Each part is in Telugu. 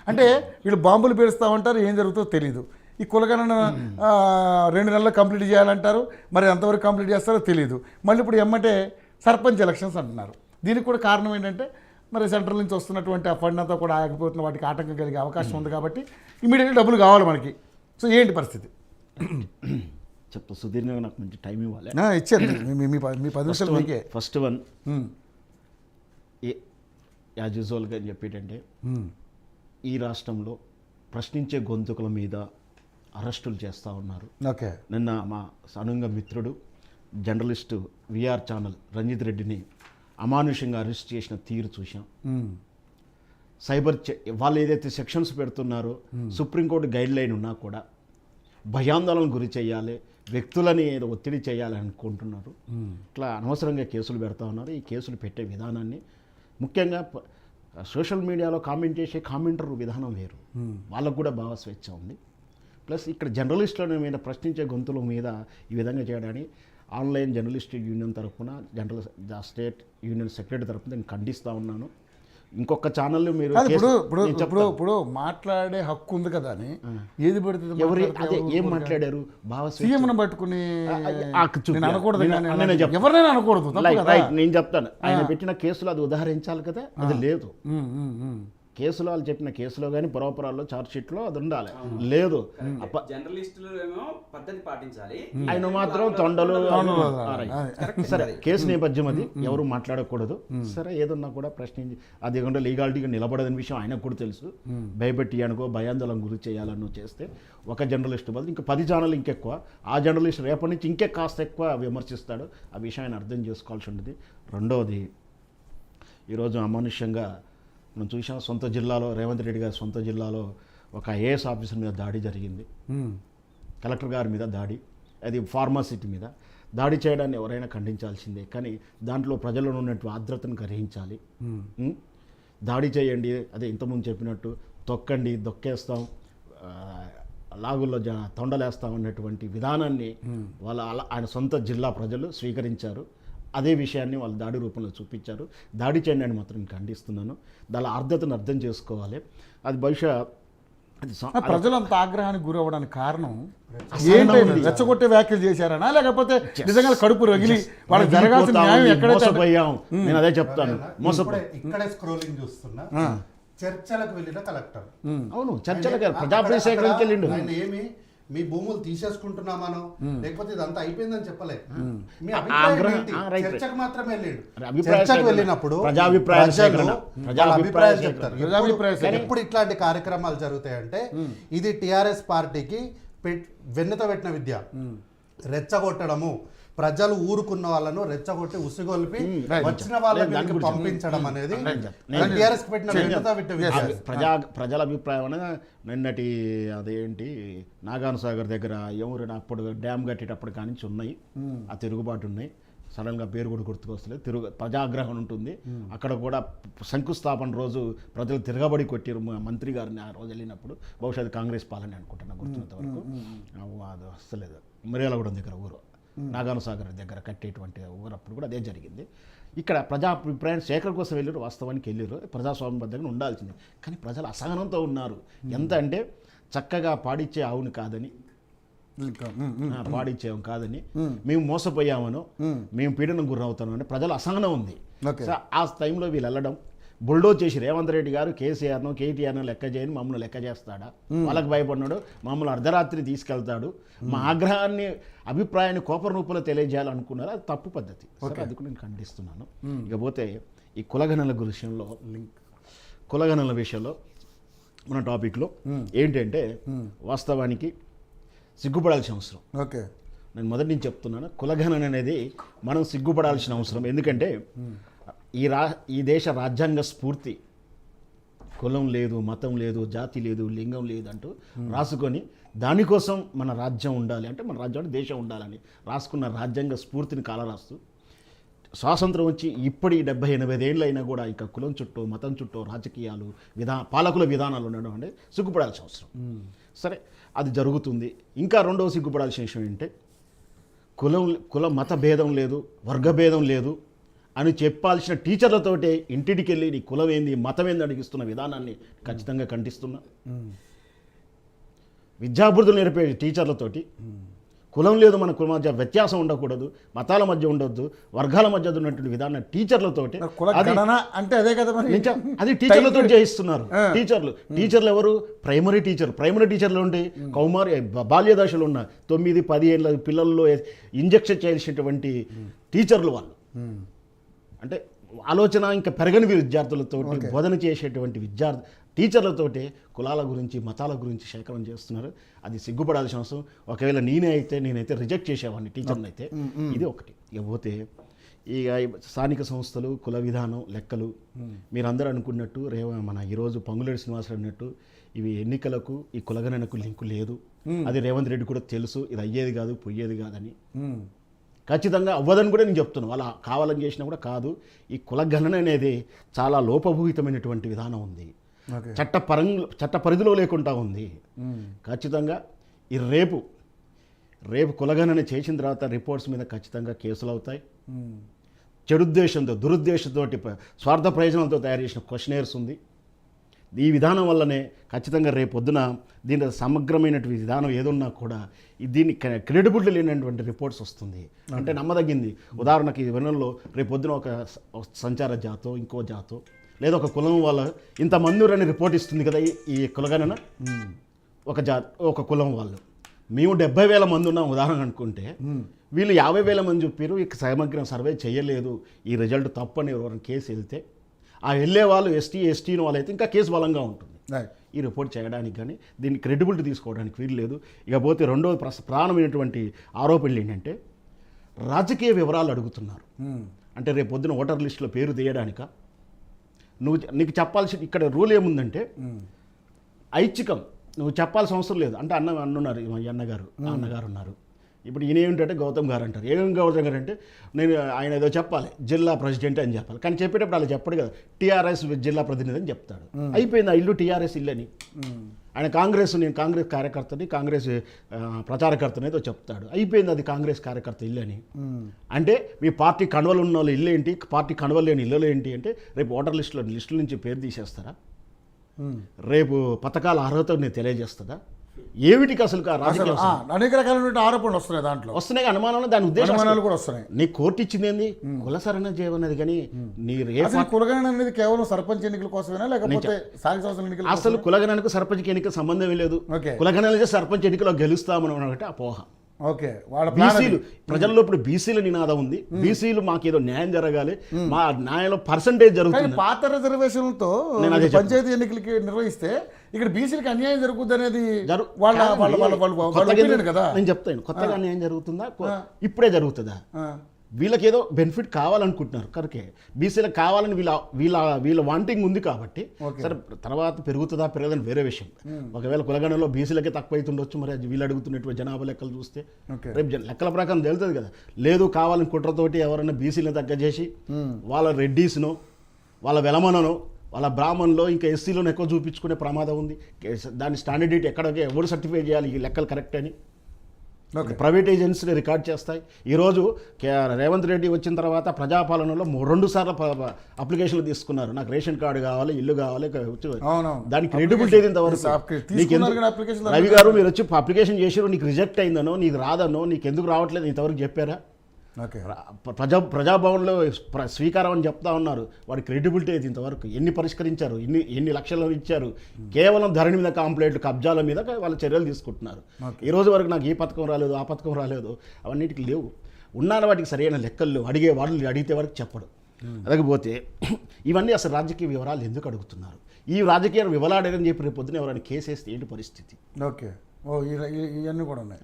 అంటే వీళ్ళు బాంబులు పేరుస్తూ ఉంటారు, ఏం జరుగుతుందో తెలియదు. ఈ కులగణన 2 నెలల్లో కంప్లీట్ చేయాలంటారు, మరి ఎంతవరకు కంప్లీట్ చేస్తారో తెలియదు. మళ్ళీ ఇప్పుడు ఎమ్మటే సర్పంచ్ ఎలక్షన్స్ అంటున్నారు. దీనికి కూడా కారణం ఏంటంటే మరి సెంట్రల్ నుంచి వస్తున్నటువంటి ఆ ఫండ్ అంతా కూడా ఆగిపోతున్న వాటికి ఆటంకం కలిగే అవకాశం ఉంది కాబట్టి ఇమీడియట్గా డబ్బులు కావాలి మనకి. సో ఏంటి పరిస్థితి? చెప్తా సుదీర్ఘంగా, నాకు మంచి టైం ఇవ్వాలి. ఇచ్చారు మీ 10 నిమిషాలు మీకే. ఫస్ట్ వన్ యాజ్ యూజువల్గా చెప్పేటంటే ఈ రాష్ట్రంలో ప్రశ్నించే గొంతుకుల మీద అరెస్టులు చేస్తూ ఉన్నారు. ఓకే. నిన్న మా సనుంగ మిత్రుడు జర్నలిస్టు విఆర్ ఛానల్ రంజిత్ రెడ్డిని అమానుషంగా అరెస్ట్ చేసిన తీరు చూసాం. వాళ్ళు ఏదైతే సెక్షన్స్ పెడుతున్నారో సుప్రీంకోర్టు గైడ్ లైన్ ఉన్నా కూడా భయాందోళన గురి చేయాలి, వ్యక్తులని ఏదో ఒత్తిడి చేయాలని అనుకుంటున్నారు. ఇట్లా అనవసరంగా కేసులు పెడతా ఉన్నారు. ఈ కేసులు పెట్టే విధానాన్ని ముఖ్యంగా సోషల్ మీడియాలో కామెంట్ చేసే కామెంటర్ విధానం వేరు, వాళ్ళకు కూడా భావ స్వేచ్ఛ ఉంది. ప్లస్ ఇక్కడ జర్నలిస్టుల మీద ప్రశ్నించే గొంతుల మీద ఈ విధంగా చేయడానికి ఆన్లైన్ జర్నలిస్ట్ యూనియన్ తరఫున స్టేట్ యూనియన్ సెక్రటరీ తరఫున నేను ఖండిస్తూ ఉన్నాను. ఇంకొక ఛానల్ మీరు ఇప్పుడు మాట్లాడే హక్కు ఉంది కదా అని ఏది పడుతుంది, ఏం మాట్లాడారు సీఎంను పట్టుకుని అనకూడదు, ఎవరినైనా అనకూడదు. నేను చెప్తాను, ఆయన పెట్టిన కేసులు అది ఉదాహరించాలి కదా, అది లేదు. కేసులో వాళ్ళు చెప్పిన కేసులో కానీ పురాపురాల్లో చార్జ్ షీట్లో అది ఉండాలి, లేదు. ఆయన మాత్రం తొండలు. సరే, కేసు నేపథ్యం అది, ఎవరు మాట్లాడకూడదు. సరే, ఏదన్నా కూడా ప్రశ్నించి అది కూడా లీగాలిటీగా నిలబడదని విషయం ఆయనకు కూడా తెలుసు. భయపెట్టి అనుకో భయాందోళన గురి చేయాలన్నో చేస్తే ఒక జర్నలిస్ట్ బదులు ఇంకా 10 ఛానల్ ఇంకెక్కువ, ఆ జర్నలిస్ట్ రేపటి నుంచి ఇంకే కాస్త ఎక్కువ విమర్శిస్తాడు. ఆ విషయాన్ని అర్థం చేసుకోవాల్సి ఉంటుంది. రెండవది, ఈరోజు అమానుష్యంగా మనం చూసాం, సొంత జిల్లాలో రేవంత్ రెడ్డి గారి సొంత జిల్లాలో ఒక ఐఏఎస్ ఆఫీసర్ మీద దాడి జరిగింది. కలెక్టర్ గారి మీద దాడి, అది ఫార్మాసిటీ మీద దాడి చేయడాన్ని ఎవరైనా ఖండించాల్సిందే. కానీ దాంట్లో ప్రజల్లో ఉన్నటువంటి ఆర్ద్రతను గ్రహించాలి. దాడి చేయండి, అదే ఇంతకుముందు చెప్పినట్టు తొక్కండి, దొక్కేస్తాం, లాగుల్లో తొండలేస్తాం అన్నటువంటి విధానాన్ని ఆయన సొంత జిల్లా ప్రజలు స్వీకరించారు. అదే విషయాన్ని వాళ్ళు దాడి రూపంలో చూపించారు. దాడి చేయండి అని మాత్రం నేను ఖండిస్తున్నాను. దాని ఆర్ద్రతను అర్థం చేసుకోవాలి. అది బహుశా ప్రజలు అంత ఆగ్రహానికి గురవ్వడానికి కారణం రెచ్చగొట్టే వ్యాఖ్యలు చేశారనా, లేకపోతే నిజంగా కడుపు రగిలి వాళ్ళకి జరగాల్సిన న్యాయం ఎక్కడైతే నేను అదే చెప్తాను. ఇక్కడే స్క్రోలింగ్ చూస్తున్నా, చర్చలకు వెళ్ళిన కలెక్టర్. అవును, చర్చలకు ప్రజాప్రతి సేకరణకి వెళ్ళిండు. ఏమి మీ భూములు తీసేసుకుంటున్నామో లేకపోతే ఇదంతా అయిపోయిందని చెప్పలే. చర్చకు మాత్రమే వెళ్ళిండు. చర్చకు వెళ్ళినప్పుడు అభిప్రాయాలు చెప్తారు. ఎప్పుడు ఇట్లాంటి కార్యక్రమాలు జరుగుతాయంటే ఇది టిఆర్ఎస్ పార్టీకి వెన్నెత పెట్టిన విద్య. రెచ్చగొట్టడము, ప్రజలు ఊరుకున్న వాళ్ళను రెచ్చగొట్టి ఉసిగొల్పి వచ్చిన వాళ్ళకి పంపించడం అనేది టిఆర్ఎస్ పెట్టిన వెన్నెత పెట్టిన విద్య. ప్రజల అభిప్రాయం నిన్నటి అదేంటి నాగార్జునసాగర్ దగ్గర ఎవరైనా అప్పుడు డ్యామ్ కట్టేటప్పుడు కానీ ఉన్నాయి, ఆ తిరుగుబాటు ఉన్నాయి. సడన్గా పేరు కూడా గుర్తుకొస్తలేదు. ప్రజాగ్రహం ఉంటుంది. అక్కడ కూడా శంకుస్థాపన రోజు ప్రజలు తిరగబడి కొట్టారు మంత్రి గారిని ఆ రోజు వెళ్ళినప్పుడు. బహుశా అది కాంగ్రెస్ పాలన అనుకుంటున్నా, గుర్తున్నంత వరకు. అది వస్తలేదు. మిర్యాలగూడెం దగ్గర ఊరు, నాగార్జునసాగర్ దగ్గర కట్టేటువంటి ఊరప్పుడు కూడా అదే జరిగింది. ఇక్కడ ప్రజాభిప్రాయం సేకరణ కోసం వెళ్ళారు, వాస్తవానికి వెళ్ళారు, ప్రజాస్వామ్యబద్ధంగా ఉండాల్సింది. కానీ ప్రజలు అసహనంతో ఉన్నారు. ఎంత అంటే చక్కగా పాడిచ్చే ఆవుని కాదని, పాడిచ్చేవం కాదని, మేము మోసపోయామనో, మేము పీడనం గురవుతామో అని ప్రజల అసహనం ఉంది. ఆ టైంలో వీళ్ళు వెళ్ళడం బుల్డోజ్ చేసి రేవంత్ రెడ్డి గారు కేసీఆర్ను కేటీఆర్ను లెక్క చేయని మమ్మల్ని లెక్క చేస్తాడా, వాళ్ళకి భయపడినాడు, మమ్మల్ని అర్ధరాత్రి తీసుకెళ్తాడు, మా ఆగ్రహాన్ని అభిప్రాయాన్ని కోప రూపంలో తెలియజేయాలనుకున్నారు. అది తప్పు పద్ధతి. అది కూడా నేను ఖండిస్తున్నాను. ఇకపోతే ఈ కులగణనల విషయంలో మన టాపిక్లో ఏంటంటే ఈ సిగ్గుపడాల్సిన అవసరం. ఓకే, నేను మొదటి నుంచి చెప్తున్నాను, కులగణన అనేది మనం సిగ్గుపడాల్సిన అవసరం. ఎందుకంటే ఈ దేశ రాజ్యాంగ స్ఫూర్తి కులం లేదు, మతం లేదు, జాతి లేదు, లింగం లేదు అంటూ రాసుకొని దానికోసం మన రాజ్యం ఉండాలి అంటే మన రాజ్యం అంటే దేశం ఉండాలని రాసుకున్న రాజ్యాంగ స్ఫూర్తిని కాలరాస్తూ స్వాతంత్రం వచ్చి ఇప్పటి 70-80 ఏళ్ళు అయినా కూడా ఇక కులం చుట్టూ మతం చుట్టూ రాజకీయాలు పాలకుల విధానాలు ఉండడం అంటే సిగ్గుపడాల్సిన అవసరం. సరే, అది జరుగుతుంది. ఇంకా రెండవ సిగ్గుపడాల్సిన విషయం ఏంటంటే కుల మత భేదం లేదు, వర్గభేదం లేదు అని చెప్పాల్సిన టీచర్లతోటే ఇంటికి వెళ్ళి నీ కులం ఏంది మతం ఏంది అడిగిస్తున్న విధానాన్ని ఖచ్చితంగా ఖండిస్తున్నా. విద్యాభివృద్ధులు నేర్పే టీచర్లతోటి కులం లేదు, మన కుల మధ్య వ్యత్యాసం ఉండకూడదు, మతాల మధ్య ఉండొద్దు, వర్గాల మధ్య ఉన్నటువంటి విధానం టీచర్లతోటి అంటే అదే కదా మరి అది టీచర్లతో చేయిస్తున్నారు. టీచర్లు ఎవరు? ప్రైమరీ టీచర్లు ఉంటే కౌమారి బాల్య దశలో ఉన్న 9-10 ఏళ్ళ పిల్లల్లో ఇంజెక్షన్ చేసేటువంటి టీచర్లు వాళ్ళు. అంటే ఆలోచన ఇంకా పెరగని విద్యార్థులతోటి బోధన చేసేటువంటి టీచర్లతోటే కులాల గురించి మతాల గురించి సేకరణ చేస్తున్నారు. అది సిగ్గుపడాల్సిన అవసరం. ఒకవేళ నేనైతే రిజెక్ట్ చేసేవాడిని టీచర్ని అయితే. ఇది ఒకటి. ఇకపోతే ఇక స్థానిక సంస్థలు, కుల విధానం, లెక్కలు మీరందరూ అనుకున్నట్టు మన ఈరోజు పొంగులేటి శ్రీనివాసరావు అన్నట్టు ఇవి ఎన్నికలకు ఈ కులగణనకు లింకు లేదు. అది రేవంత్ రెడ్డి కూడా తెలుసు. ఇది అయ్యేది కాదు, పోయేది కాదని. ఖచ్చితంగా అవ్వదని కూడా నేను చెప్తున్నాను. అలా కావాలని చేసినా కూడా కాదు. ఈ కులగణన అనేది చాలా లోపభూయితమైనటువంటి విధానం ఉంది, చట్ట పరిధిలో లేకుండా ఉంది. ఖచ్చితంగా ఈ రేపు కులగణన చేసిన తర్వాత రిపోర్ట్స్ మీద ఖచ్చితంగా కేసులు అవుతాయి. చెడుద్దేశంతో, దురుద్దేశంతో, స్వార్థ ప్రయోజనాలతో తయారు చేసిన క్వశ్చనర్స్ ఉంది. ఈ విధానం వల్లనే ఖచ్చితంగా రేపొద్దున దీని సమగ్రమైనటువంటి విధానం ఏదున్నా కూడా దీన్ని క్రెడిబిలిటీ లేనటువంటి రిపోర్ట్స్ వస్తుంది. అంటే నమ్మదగింది. ఉదాహరణకి వెనుల్లో రేపొద్దున ఒక సంచార జాతో, ఇంకో జాతో, లేదా ఒక కులం వాళ్ళ ఇంతమంది అని రిపోర్ట్ ఇస్తుంది కదా ఈ కులగణన. ఒక కులం వాళ్ళు మేము 70,000 మంది ఉన్నాం ఉదాహరణ అనుకుంటే, వీళ్ళు 50,000 మంది చెప్పారు ఈ సమగ్రం సర్వే చేయలేదు, ఈ రిజల్ట్ తప్పని ఎవరైనా కేసు వెళ్తే ఆ వెళ్ళే వాళ్ళు ఎస్టీని వాళ్ళు అయితే ఇంకా కేసు బలంగా ఉంటుంది ఈ రిపోర్ట్ చేయడానికి. కానీ దీన్ని క్రెడిబిలిటీ తీసుకోవడానికి వీలు లేదు. ఇకపోతే రెండవ ప్రాణమైనటువంటి ఆరోపణలు ఏంటంటే రాజకీయ వివరాలు అడుగుతున్నారు. అంటే రేపు పొద్దున ఓటర్ లిస్టులో పేరు తీయడానిక నీకు చెప్పాల్సి ఇక్కడ రూల్ ఏముందంటే ఐచ్ఛికం, నువ్వు చెప్పాల్సిన అవసరం లేదు. అంటే అన్నున్నారు అన్నగారు ఉన్నారు. ఇప్పుడు ఈయన ఏమిటంటే గౌతమ్ గారు అంటారు. ఏం గౌతమ్ గారు అంటే నేను ఆయన ఏదో చెప్పాలి, జిల్లా ప్రెసిడెంట్ అని చెప్పాలి. కానీ చెప్పేటప్పుడు అలా చెప్పడు కదా, టీఆర్ఎస్ జిల్లా ప్రతినిధి అని చెప్తాడు. అయిపోయింది, ఆ ఇల్లు టీఆర్ఎస్ ఇల్లు అని. ఆయన నేను కాంగ్రెస్ కార్యకర్తని, కాంగ్రెస్ ప్రచారకర్తని ఏదో చెప్తాడు. అయిపోయింది, అది కాంగ్రెస్ కార్యకర్త ఇల్లు అని. అంటే మీ పార్టీ కండువలు ఉన్న వాళ్ళు ఇల్లు ఏంటి, పార్టీ కండువలు లేని ఇల్లు ఏంటి అంటే రేపు ఓటర్ లిస్టుల నుంచి పేరు తీసేస్తారా? రేపు పథకాల అర్హత నేను తెలియజేస్తుందా? ఏమిటికి అసలు అనేక రకాలైన ఆరోపణలు వస్తున్నాయి, దాంట్లో వస్తున్నాయి అనుమానాలు, దాని ఉద్దేశాలు కూడా వస్తున్నాయి. నీ కోర్టు ఇచ్చింది ఏంది? కులసరణ చేయమన్నది. కానీ కులగణన అనేది కేవలం సర్పంచ్ ఎన్నికల కోసమేనా లేకపోతే స్థానిక సంస్థల ఎన్నికలు? అసలు కులగణనకు సర్పంచ్ ఎన్నికల సంబంధమే లేదు. కులగణన సర్పంచ్ ఎన్నికలో గెలుస్తామని అంటే అపోహ. బీసీలు ప్రజల్లో ఇప్పుడు బీసీల నినాదం ఉంది. బీసీలు మాకేదో న్యాయం జరగాలి, మా న్యాయంలో పర్సంటేజ్ జరుగుతుంది. పాత రిజర్వేషన్లతో పంచాయతీ ఎన్నికలకి నిర్వహిస్తే ఇక్కడ బీసీలకి అన్యాయం జరుగుతుంది అనేది కదా నేను చెప్తాను. కొత్తగా అన్యాయం జరుగుతుందా? ఇప్పుడే జరుగుతుందా? వీళ్ళకి ఏదో బెనిఫిట్ కావాలనుకుంటున్నారు కరెక్టే. బీసీలకు కావాలని వీళ్ళ వాంటింగ్ ఉంది కాబట్టి సరే, తర్వాత పెరుగుతుందా పెరగదని వేరే విషయం. ఒకవేళ కులగణలో బీసీలకే తక్కువ అవుతుండొచ్చు. మరి వీళ్ళు అడుగుతున్నటువంటి జనాభా లెక్కలు చూస్తే రేపు లెక్కల ప్రకారం తెలుస్తుంది కదా. లేదు కావాలని కుట్రతోటి ఎవరైనా బీసీలను తగ్గజేసి వాళ్ళ రెడ్డీస్నో, వాళ్ళ వెలమనో, వాళ్ళ బ్రాహ్మణులో ఇంకా ఎస్సీలోనో ఎక్కువ చూపించుకునే ప్రమాదం ఉంది. దాని స్టాండర్డ్ ఎక్కడికి ఎవరు సర్టిఫై చేయాలి ఈ లెక్కలు కరెక్ట్ అని ప్రైవేట్ ఏజెన్సీని రికార్డ్ చేస్తాయి. ఈరోజు రేవంత్ రెడ్డి వచ్చిన తర్వాత ప్రజాపాలనలో 2 సార్లు అప్లికేషన్లు తీసుకున్నారు. నాకు రేషన్ కార్డు కావాలి, ఇల్లు కావాలి. దానికి క్రెడిబిలిటీ ఏది ఇంతవరకు? రవి గారు మీరు వచ్చి అప్లికేషన్ చేసారు, నీకు రిజెక్ట్ అయిందనో, నీకు రాదనో, నీకు ఎందుకు రావట్లేదు ఇంతవరకు చెప్పారా? ప్రజాభవన్లో స్వీకారం అని చెప్తా ఉన్నారు. వాడి క్రెడిబిలిటీ అయితే ఇంతవరకు ఎన్ని పరిష్కరించారు, ఎన్ని లక్షలు ఇచ్చారు? కేవలం ధరణి మీద కాంప్లైంట్లు, కబ్జాల మీద వాళ్ళు చర్యలు తీసుకుంటున్నారు. ఈ రోజు వరకు నాకు ఈ పథకం రాలేదు, ఆ పథకం రాలేదు, అవన్నిటికి లేవు. ఉన్నాను వాటికి సరైన లెక్కలు అడిగితే వరకు చెప్పడు. అడగపోతే ఇవన్నీ అసలు రాజకీయ వివరాలు ఎందుకు అడుగుతున్నారు? ఈ రాజకీయ వివరాడని చెప్పి రేపు పొద్దున ఎవరైనా కేసు వేస్తే ఏంటి పరిస్థితి? ఇవన్నీ కూడా ఉన్నాయి.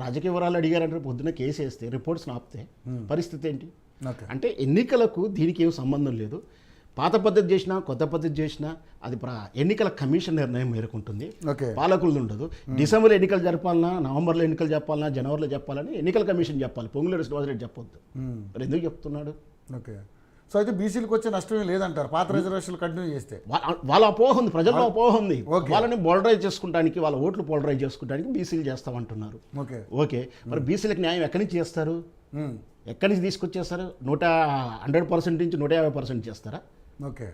రాజకీయ వివరాలు అడిగారంటే పొద్దున్న కేసు వేస్తే రిపోర్ట్స్ ఆపితే పరిస్థితి ఏంటి? అంటే ఎన్నికలకు దీనికి ఏం సంబంధం లేదు. పాత పద్ధతి చేసినా కొత్త పద్ధతి చేసినా అది ఎన్నికల కమిషన్ నిర్ణయం మేరకుంటుంది, పాలకులు ఉండదు. డిసెంబర్లో ఎన్నికలు జరపాలన్నా, నవంబర్లో ఎన్నికలు చెప్పాలన్నా, జనవరిలో చెప్పాలని ఎన్నికల కమిషన్ చెప్పాలి. పొంగులేటి శ్రీనివాసరెడ్డి చెప్పొద్దు. మరి ఎందుకు చెప్తున్నాడు? సో అయితే బీసీలకు వచ్చే నష్టమే లేదంటారు పాత రిజర్వేషన్లు కంటిన్యూ చేస్తే. వాళ్ళ అపోహ ఉంది, ప్రజల్లో అపోహ ఉంది. ఓకే. వాళ్ళని పోలరైజ్ చేసుకోవడానికి, వాళ్ళ ఓట్లు పోలరైజ్ చేసుకోవడానికి బీసీలు చేస్తామంటున్నారు. ఓకే. ఓకే, మరి బీసీలకు న్యాయం ఎక్కడి నుంచి చేస్తారు? ఎక్కడి నుంచి తీసుకొచ్చేస్తారు? 100% నుంచి 150% చేస్తారా? ఓకే.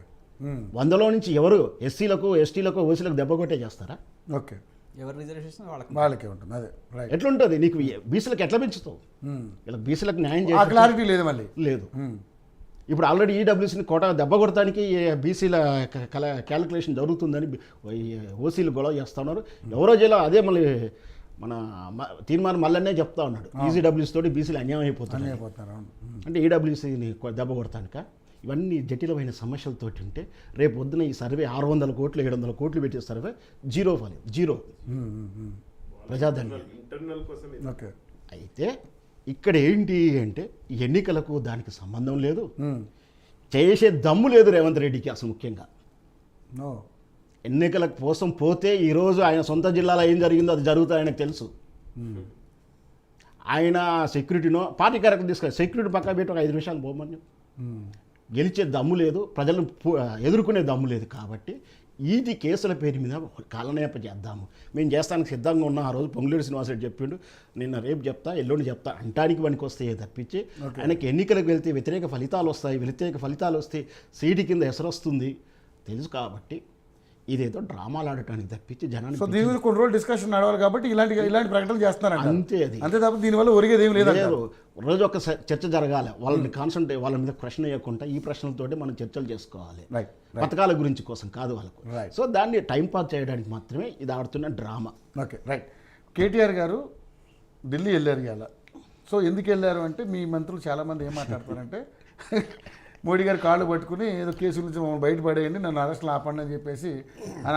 100లో నుంచి ఎవరు ఎస్సీలకు, ఎస్టీలకు, ఓసీలకు దెబ్బ కొట్టే చేస్తారా? ఓకే. ఎవరి రిజర్వేషన్ వాళ్ళకే ఉంటుంది. అదే రైట్. ఎట్లుంటుంది నీకు? బీసీలకు ఎట్లా పెంచుతావు? ఇలా బీసీలకు న్యాయం ఆ చేయాలి క్లారిటీ లేదు మళ్ళీ. లేదు. ఇప్పుడు ఆల్రెడీ ఈడబ్ల్యూసీని కోట దెబ్బ కొడటానికి బీసీల క్యాలిక్యులేషన్ జరుగుతుందని ఓసీలు గొడవ చేస్తూ ఉన్నారు. ఎవరో జైలో అదే మళ్ళీ మన తీర్మానం మళ్ళీ చెప్తా ఉన్నాడు, ఈజీడబ్ల్యూసీ తోటి బీసీలు అన్యాయం అయిపోతున్నాయి అంటే ఈడబ్ల్యూసీని దెబ్బ కొడతానిక. ఇవన్నీ జటిలమైన సమస్యలతోటి ఉంటే రేపు పొద్దున ఈ సర్వే 600 కోట్లు 700 కోట్లు పెట్టే సర్వే జీరో ప్రజాధనం. ఓకే. అయితే ఇక్కడ ఏంటి అంటే ఎన్నికలకు దానికి సంబంధం లేదు, చేసే దమ్ము లేదు రేవంత్ రెడ్డికి అసలు. ముఖ్యంగా నో ఎన్నికల కోసం పోతే ఈరోజు ఆయన సొంత జిల్లాలో ఏం జరిగిందో అది జరుగుతుంది ఆయనకు తెలుసు. ఆయన సెక్యూరిటీనో పార్టీ కార్యక్రమం తీసుకెళ్ళి సెక్యూరిటీ పక్క పెట్టి ఒక 5 నిమిషాలు పోమని గెలిచే దమ్ము లేదు, ప్రజలను ఎదుర్కొనే దమ్ము లేదు. కాబట్టి ఇది కేసుల పేరు మీద కాలనేప చేద్దాము, మేము చేస్తానికి సిద్ధంగా ఉన్నాం. ఆ రోజు పొంగులేరు శ్రీనివాసరెడ్డి చెప్పిండు, నిన్న రేపు చెప్తా ఎల్లుండి చెప్తా అంటానికి పనికి వస్తాయి తప్పించి ఆయనకి ఎన్నికలకు వెళ్తే వ్యతిరేక ఫలితాలు వస్తాయి, సీటు కింద ఎసరు వస్తుంది తెలుసు. కాబట్టి ఇదేదో డ్రామాలు ఆడటానికి తప్పించి జనాన్ని సో దీని మీద కొన్ని రోజులు డిస్కషన్ నడవాలి కాబట్టి ఇలాంటి ప్రకటనలు చేస్తున్నారంట. అంతే. అది అంతే తప్ప దీనివల్ల ఒరిగేది ఏం లేదు. రోజు ఒక చర్చ జరగాలి, వాళ్ళని కాన్సన్ట్రేట్, వాళ్ళ మీద ప్రశ్న వేయకుండా ఈ ప్రశ్నలతోటి మనం చర్చలు చేసుకోవాలి, పథకాల గురించి కోసం కాదు వాళ్ళకు. సో దాన్ని టైం పాస్ చేయడానికి మాత్రమే ఇది ఆడుతున్న డ్రామా. Okay right. కేటీఆర్ గారు ఢిల్లీ వెళ్ళారు ఇవాళ. సో ఎందుకు వెళ్ళారు అంటే మీ మంత్రులు చాలామంది ఏం మాట్లాడతారంటే మోడీ గారు కాళ్ళు పట్టుకుని ఏదో కేసు నుంచి మమ్మల్ని బయటపడేయండి, నన్ను అరెస్టులు ఆపండి అని చెప్పేసి అని